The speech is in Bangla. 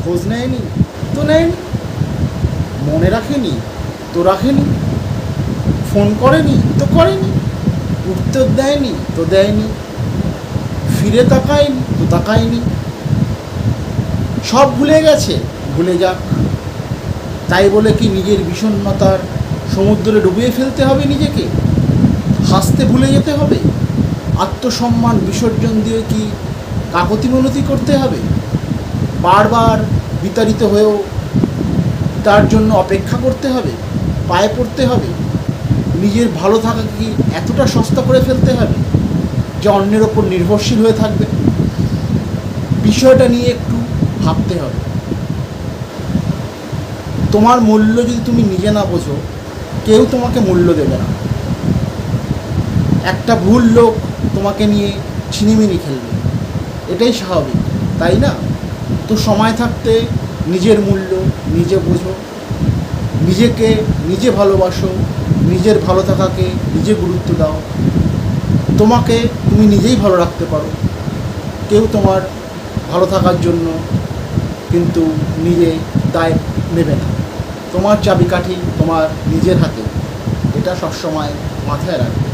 খোঁজ নেয়নি তো নেয়নি, মনে রাখেনি তো রাখেনি, ফোন করেনি তো করেনি, উত্তর দেয়নি তো দেয়নি, ফিরে তাকায়নি তো তাকায়নি। সব ভুলে গেছে, ভুলে যাক। তাই বলে কি নিজের বিষণ্ণতার সমুদ্রে ডুবিয়ে ফেলতে হবে নিজেকে? হাসতে ভুলে যেতে হবে? আত্মসম্মান বিসর্জন দিয়ে কি কাকতি মিনতি করতে হবে? বারবার বিতাড়িত হয়েও তার জন্য অপেক্ষা করতে হবে, পায়ে পড়তে হবে? নিজের ভালো থাকা কি এতটা সস্তা করে ফেলতে হবে যে অন্যের ওপর নির্ভরশীল হয়ে থাকবে? বিষয়টা নিয়ে একটু ভাবতে হবে। তোমার মূল্য যদি তুমি নিজে না বোঝো, কেউ তোমাকে মূল্য দেবে না। একটা ভুল লোক তোমাকে নিয়ে ছিনিমিনি খেলবে, এটাই স্বাভাবিক, তাই না? তো সময় থাকতে নিজের মূল্য নিজে বোঝো, নিজেকে নিজে ভালোবাসো, নিজের ভালো থাকাকে নিজে গুরুত্ব দাও। তোমাকে তুমি নিজেই ভালো রাখতে পারো, কেউ তোমার ভালো থাকার জন্য কিন্তু নিজে দায় নেবে না। তোমার চাবিকাঠি তোমার নিজের হাতে, এটা সবসময় মাথায় রাখবে।